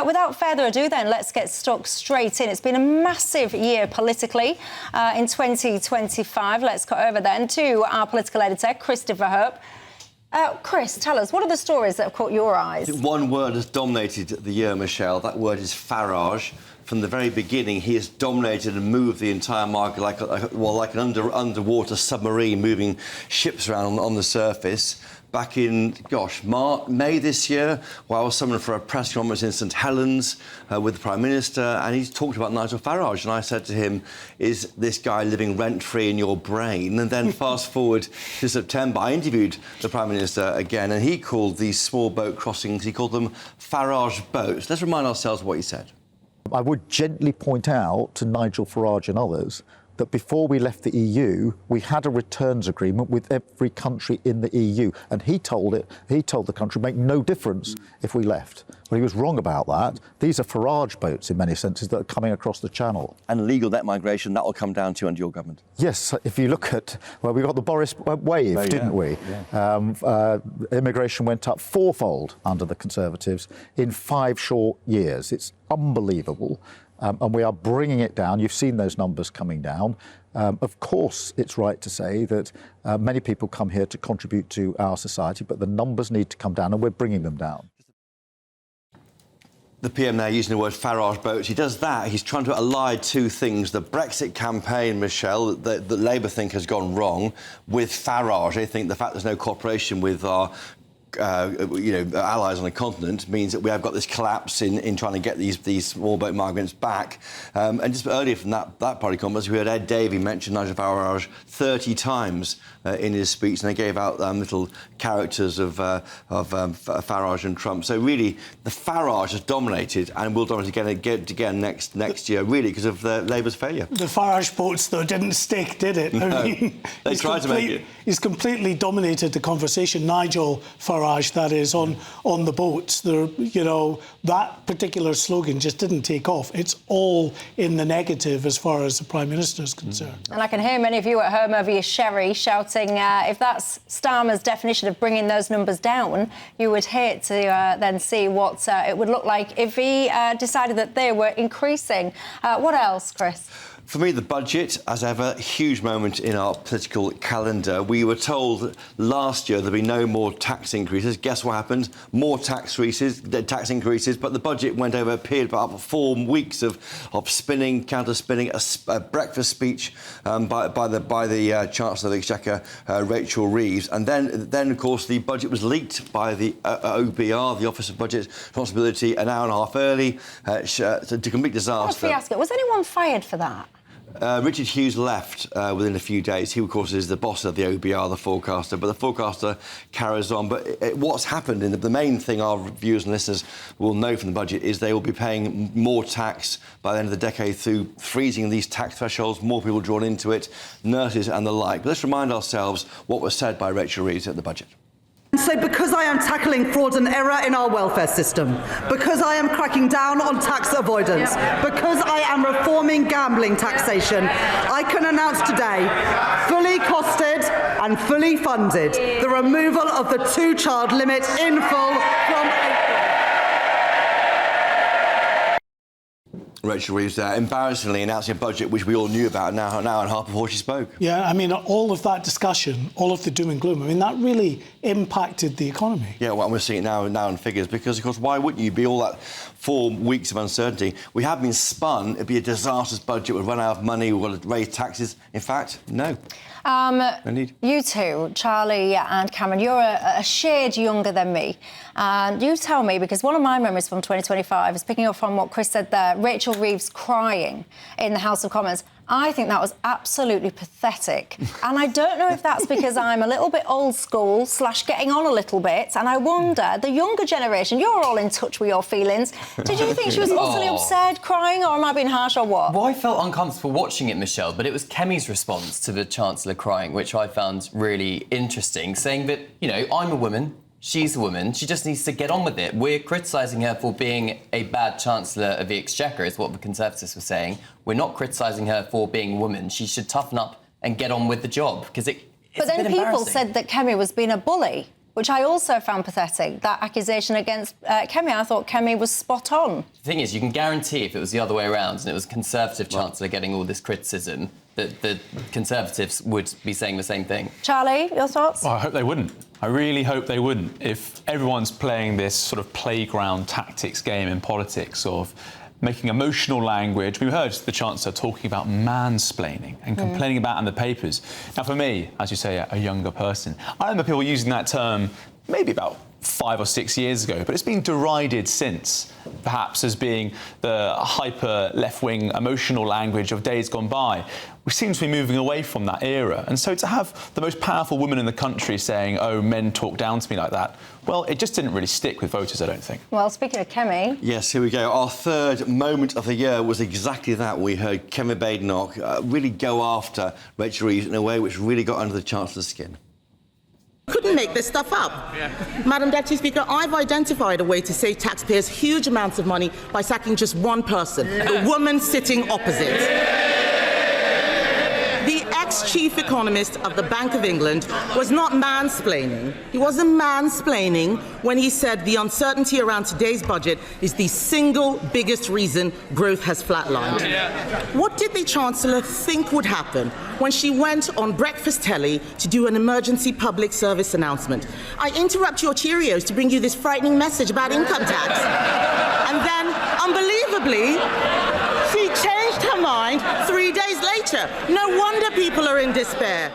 without further ado then, let's get stuck straight in. It's been a massive year politically in 2025. Let's cut over then to our political editor, Christopher Hope. Chris, tell us, what are the stories that have caught your eyes? One word has dominated the year, Michelle. That word is Farage. From the very beginning, he has dominated and moved the entire market like an underwater submarine moving ships around on the surface. Back in, May this year, where I was summoned for a press conference in St Helens with the Prime Minister, and he's talked about Nigel Farage, and I said to him, is this guy living rent-free in your brain? And then fast forward to September, I interviewed the Prime Minister again, and he called these small boat crossings, he called them Farage boats. Let's remind ourselves what he said. I would gently point out to Nigel Farage and others that before we left the EU, we had a returns agreement with every country in the EU, and he told the country make no difference if we left. Well, he was wrong about that. These are Farage boats in many senses that are coming across the channel. And legal net migration, that will come down to under your government. Yes, if you look at, well, we got the Boris wave, didn't we? Yeah. Immigration went up fourfold under the Conservatives in 5 short years. It's unbelievable. And we are bringing it down. You've seen those numbers coming down. Of course, it's right to say that many people come here to contribute to our society, but the numbers need to come down, and we're bringing them down. The PM now using the word Farage boats. He does that. He's trying to ally two things. The Brexit campaign, Michelle, that Labour think has gone wrong, with Farage. They think the fact there's no cooperation with our allies on the continent means that we have got this collapse in trying to get these small boat migrants back. And just earlier from that party conference, we heard Ed Davey mention Nigel Farage 30 times in his speech, and they gave out little characters of Farage and Trump. So really, the Farage has dominated and will dominate again next year, really, because of Labour's failure. The Farage boats, though, didn't stick, did it? No, I mean, they tried to make it. He's completely dominated the conversation. Nigel Farage, that is, on the boats. That particular slogan just didn't take off. It's all in the negative as far as the Prime Minister is concerned. And I can hear many of you at home over your sherry shouting, if that's Starmer's definition of bringing those numbers down, you would hate to then see what it would look like if he decided that they were increasing. What else, Chris? For me, the budget, as ever, huge moment in our political calendar. We were told last year there'd be no more tax increases. Guess what happened? More tax increases, but the budget appeared about 4 weeks of spinning, counter-spinning, a breakfast speech by the Chancellor of the Exchequer, Rachel Reeves. And then, of course, the budget was leaked by the OBR, the Office of Budget Responsibility, an hour and a half early, to complete disaster. Was anyone fired for that? Richard Hughes left within a few days. He, of course, is the boss of the OBR, the forecaster, but the forecaster carries on. But what's happened, the main thing our viewers and listeners will know from the budget is they will be paying more tax by the end of the decade through freezing these tax thresholds, more people drawn into it, nurses and the like. But let's remind ourselves what was said by Rachel Reeves at the budget. So because I am tackling fraud and error in our welfare system, because I am cracking down on tax avoidance, because I am reforming gambling taxation, I can announce today, fully costed and fully funded, the removal of the 2-child limit in full from April. Rachel Reeves there, embarrassingly announcing a budget which we all knew about an hour and a half before she spoke. Yeah, I mean, all of that discussion, all of the doom and gloom, I mean, that really impacted the economy. Yeah, well, we're seeing it now in figures, because, of course, why wouldn't you be all that 4 weeks of uncertainty? We have been spun, it'd be a disastrous budget, we'd run out of money, we'll raise taxes. In fact, no. Indeed. You two, Charlie and Cameron, you're a shade younger than me. And you tell me, because one of my memories from 2025 is picking up from what Chris said there, Rachel Reeves crying in the House of Commons. I think that was absolutely pathetic. And I don't know if that's because I'm a little bit old school / getting on a little bit. And I wonder, the younger generation, you're all in touch with your feelings. Did you think she was utterly absurd crying, or am I being harsh, or what? Well, I felt uncomfortable watching it, Michelle, but it was Kemi's response to the Chancellor crying, which I found really interesting, saying that, I'm a woman, she's a woman, she just needs to get on with it. We're criticising her for being a bad Chancellor of the Exchequer, is what the Conservatives were saying. We're not criticising her for being a woman. She should toughen up and get on with the job, because it's But then people said that Kemi was being a bully. which I also found pathetic, that accusation against Kemi. I thought Kemi was spot on. The thing is, you can guarantee if it was the other way around and it was a Conservative Chancellor getting all this criticism, that the Conservatives would be saying the same thing. Charlie, your thoughts? Well, I hope they wouldn't. I really hope they wouldn't. If everyone's playing this sort of playground tactics game in politics of making emotional language. We heard the Chancellor talking about mansplaining and complaining about it in the papers. Now, for me, as you say, a younger person, I remember people using that term maybe about 5 or 6 years ago, but it's been derided since, perhaps as being the hyper left-wing emotional language of days gone by. We seem to be moving away from that era. And so to have the most powerful woman in the country saying, oh, men talk down to me like that, well, it just didn't really stick with voters, I don't think. Well, speaking of Kemi... Yes, here we go. Our third moment of the year was exactly that. We heard Kemi Badenoch really go after Rachel Reeves in a way which really got under the Chancellor's skin. Couldn't make this stuff up. Madam Deputy Speaker, I've identified a way to save taxpayers huge amounts of money by sacking just one person, the woman sitting opposite. The ex-chief economist of the Bank of England was not mansplaining. He wasn't mansplaining when he said the uncertainty around today's budget is the single biggest reason growth has flatlined. What did the Chancellor think would happen when she went on breakfast telly to do an emergency public service announcement? I interrupt your Cheerios to bring you this frightening message about income tax. And then, unbelievably, she changed her mind 3 days later. No wonder people are in despair.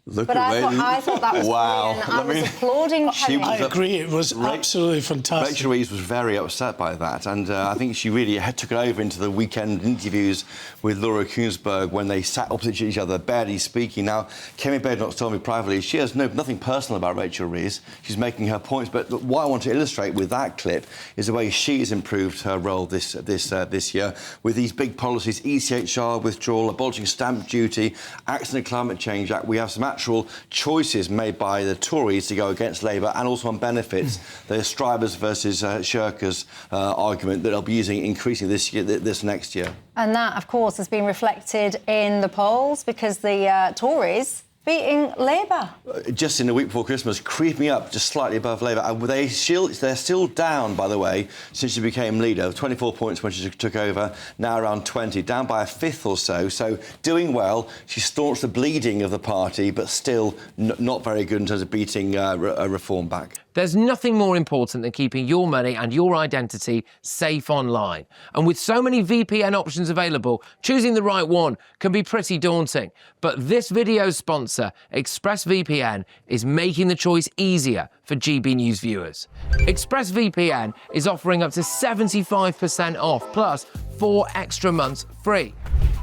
Look But I thought that was wow. brilliant. I was applauding Kemi. I agree, it was absolutely fantastic. Rachel Reeves was very upset by that, and I think she really took it over into the weekend interviews with Laura Kuenssberg when they sat opposite each other, barely speaking. Now, Kemi Badenoch told me privately she has nothing personal about Rachel Reeves. She's making her points, but what I want to illustrate with that clip is the way she has improved her role this year with these big policies: ECHR withdrawal, abolishing stamp duty, Accident and Climate Change Act. We have some actual choices made by the Tories to go against Labour, and also on benefits, the strivers versus shirkers argument that they'll be using increasingly this next year. And that, of course, has been reflected in the polls because the Tories beating Labour. Just in the week before Christmas, creeping up just slightly above Labour. And they're still down, by the way, since she became leader. 24 points when she took over, now around 20, down by a fifth or so. So doing well. She staunched the bleeding of the party, but still not very good in terms of beating a reform back. There's nothing more important than keeping your money and your identity safe online. And with so many VPN options available, choosing the right one can be pretty daunting. But this video's sponsor, ExpressVPN, is making the choice easier for GB News viewers. ExpressVPN is offering up to 75% off, plus 4 extra months free.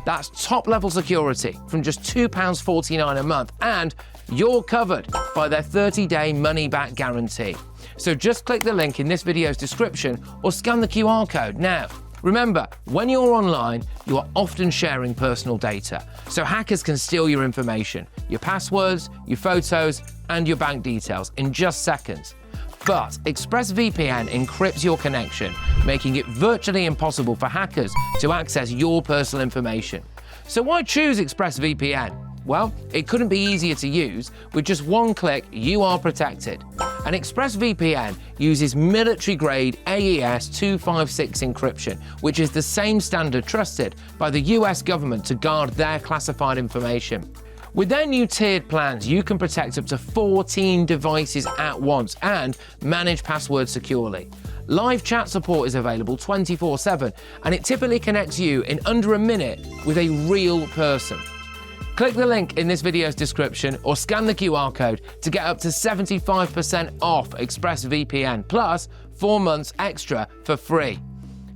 That's top-level security from just £2.49 a month, and you're covered by their 30-day money-back guarantee. So just click the link in this video's description or scan the QR code now. Remember, when you're online, you are often sharing personal data, so hackers can steal your information, your passwords, your photos, and your bank details in just seconds. But ExpressVPN encrypts your connection, making it virtually impossible for hackers to access your personal information. So why choose ExpressVPN? Well, it couldn't be easier to use. With just one click, you are protected. And ExpressVPN uses military-grade AES 256 encryption, which is the same standard trusted by the US government to guard their classified information. With their new tiered plans, you can protect up to 14 devices at once and manage passwords securely. Live chat support is available 24/7, and it typically connects you in under a minute with a real person. Click the link in this video's description or scan the QR code to get up to 75% off ExpressVPN, plus 4 months extra for free.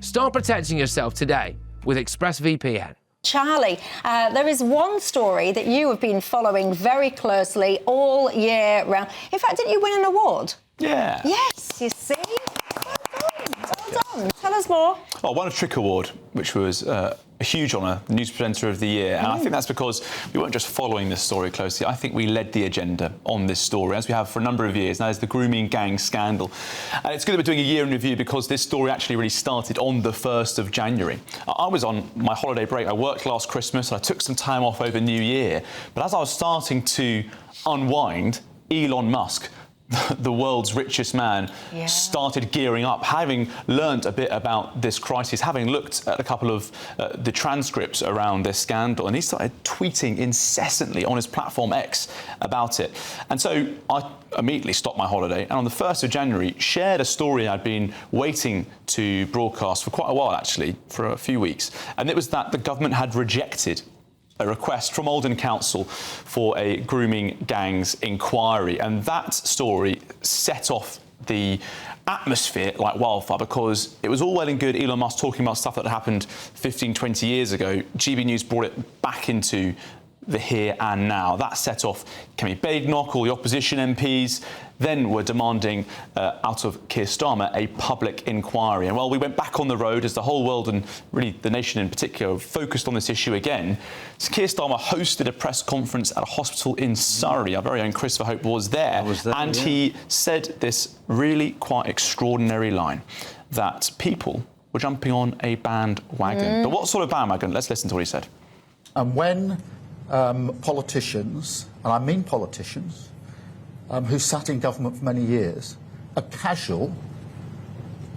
Start protecting yourself today with ExpressVPN. Charlie, there is one story that you have been following very closely all year round. In fact, didn't you win an award? Yeah. Yes, you see? Well done. Tell us more. I won a Trick Award, which was a huge honour, News Presenter of the Year. And I think that's because we weren't just following this story closely. I think we led the agenda on this story, as we have for a number of years. Now, there's the grooming gang scandal. And it's good that we're doing a year in review because this story actually really started on the 1st of January. I was on my holiday break. I worked last Christmas and I took some time off over New Year. But as I was starting to unwind, Elon Musk, the world's richest man, started gearing up, having learnt a bit about this crisis, having looked at a couple of the transcripts around this scandal, and he started tweeting incessantly on his platform X about it. And so I immediately stopped my holiday, and on the 1st of January shared a story I'd been waiting to broadcast for quite a while, actually, for a few weeks. And it was that the government had rejected a request from Oldham Council for a grooming gangs inquiry. And that story set off the atmosphere like wildfire, because it was all well and good Elon Musk talking about stuff that happened 15, 20 years ago. GB News brought it back into the here and now. That set off Kemi Badenoch, all the opposition MPs, then were demanding out of Keir Starmer a public inquiry. And while we went back on the road as the whole world, and really the nation in particular, focused on this issue again, Keir Starmer hosted a press conference at a hospital in Surrey. Our very own Christopher Hope was there, and he said this really quite extraordinary line, that people were jumping on a bandwagon. But what sort of bandwagon? Let's listen to what he said. And when politicians, and I mean politicians, who sat in government for many years, are casual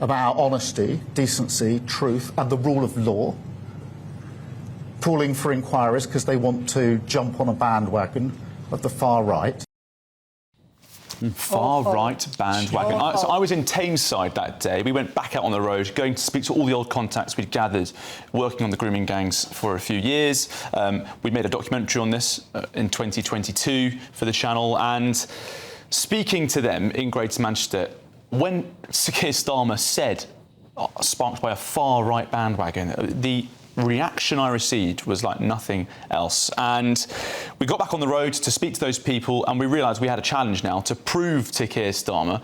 about honesty, decency, truth and the rule of law, calling for inquiries because they want to jump on a bandwagon of the far right. Far-right bandwagon. So I was in Tameside that day. We went back out on the road, going to speak to all the old contacts we'd gathered working on the grooming gangs for a few years. We made a documentary on this in 2022 for the channel, and speaking to them in Greater Manchester, when Keir Starmer said, sparked by a far-right bandwagon, the reaction I received was like nothing else. And we got back on the road to speak to those people, and we realised we had a challenge now to prove to Keir Starmer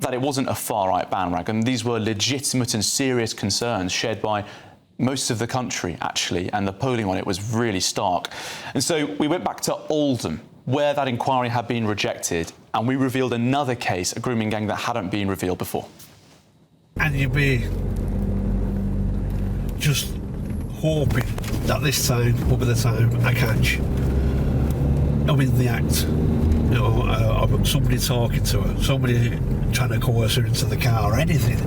that it wasn't a far-right bandwagon. These were legitimate and serious concerns shared by most of the country, actually, and the polling on it was really stark. And so we went back to Oldham, where that inquiry had been rejected, and we revealed another case, a grooming gang that hadn't been revealed before. And you'd be just hoping that this time will be the time I catch I'm in the act. You know, of somebody talking to her, somebody trying to coerce her into the car or anything.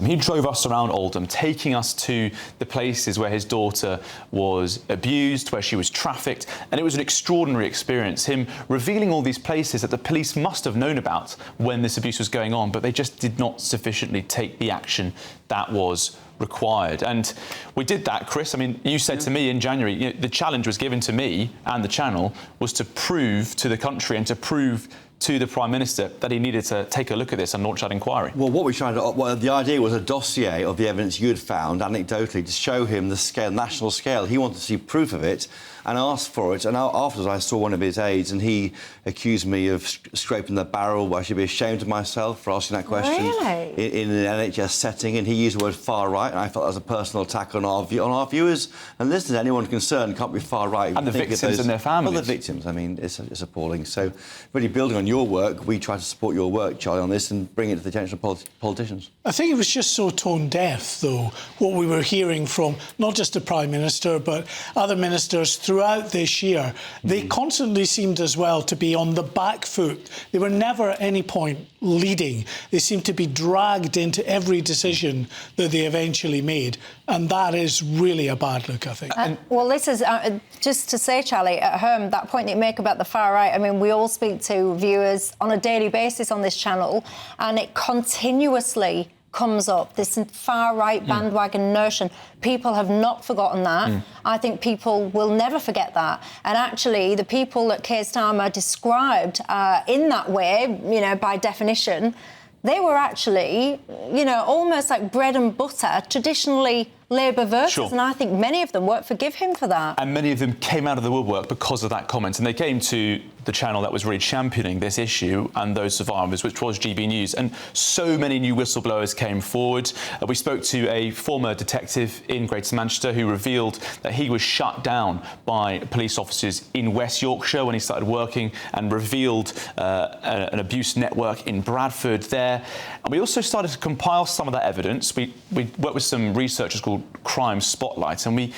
He drove us around Oldham, taking us to the places where his daughter was abused, where she was trafficked, and it was an extraordinary experience, him revealing all these places that the police must have known about when this abuse was going on, but they just did not sufficiently take the action that was required. And we did that, Chris. I mean, you said to me in January, you know, the challenge was given to me and the channel was to prove to the country and to prove to the Prime Minister that he needed to take a look at this and launch that inquiry. Well, what we tried to... Well, the idea was a dossier of the evidence you had found, anecdotally, to show him the scale, national scale. He wanted to see proof of it and asked for it. And afterwards, I saw one of his aides, and he accused me of scraping the barrel. I should be ashamed of myself for asking that question in an NHS setting. And he used the word far right, and I felt that was a personal attack on our viewers. And listeners, anyone concerned can't be far right. And the victims and their families. Well, the victims. I mean, it's appalling. So, really building on your work, we try to support your work, Charlie, on this and bring it to the attention of politicians. I think it was just so tone deaf, though, what we were hearing from not just the Prime Minister, but other ministers throughout this year. They constantly seemed as well to be on the back foot. They were never at any point leading. They seemed to be dragged into every decision that they eventually made. And that is really a bad look, I think. Well, this is, just to say, Charlie, at home, that point that you make about the far right, I mean, we all speak to viewers on a daily basis on this channel, and it continuously comes up, this far-right bandwagon notion. People have not forgotten that. I think people will never forget that. And actually, the people that Keir Starmer described in that way, you know, by definition, they were actually, you know, almost like bread and butter, traditionally Labour voters, Sure. and I think many of them won't forgive him for that. And many of them came out of the woodwork because of that comment, and they came to the channel that was really championing this issue and those survivors, which was GB News. And so many new whistleblowers came forward. We spoke to a former detective in Greater Manchester who revealed that he was shut down by police officers in West Yorkshire when he started working, and revealed an abuse network in Bradford there. And we also started to compile some of that evidence. We worked with some researchers called called Crime Spotlight, and we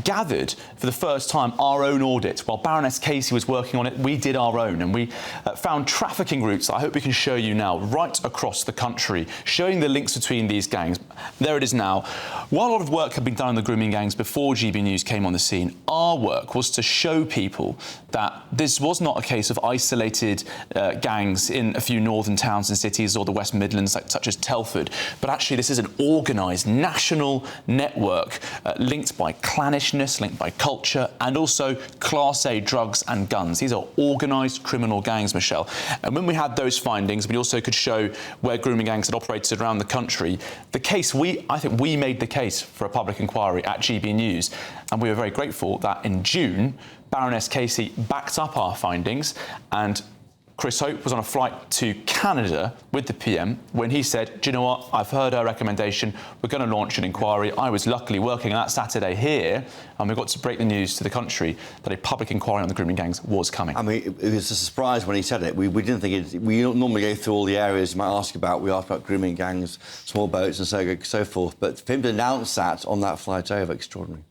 gathered for the first time our own audit. While Baroness Casey was working on it, we did our own, and we found trafficking routes that I hope we can show you now right across the country, showing the links between these gangs. There it is now. While a lot of work had been done on the grooming gangs before GB News came on the scene, our work was to show people that this was not a case of isolated gangs in a few northern towns and cities or the West Midlands, such as Telford, but actually this is an organised national network linked by clannishness, linked by culture, and also Class A drugs and guns. These are organised criminal gangs, Michelle. And when we had those findings, we also could show where grooming gangs had operated around the country. The case, I think we made the case for a public inquiry at GB News, and we were very grateful that in June, Baroness Casey backed up our findings, and Chris Hope was on a flight to Canada with the PM when he said, do you know what, I've heard her recommendation, we're going to launch an inquiry. I was luckily working on that Saturday here, and we got to break the news to the country that a public inquiry on the grooming gangs was coming. I mean, it was a surprise when he said it. We didn't think it. We don't normally go through all the areas you might ask about. We asked about grooming gangs, small boats and so forth. But for him to announce that on that flight over, extraordinary.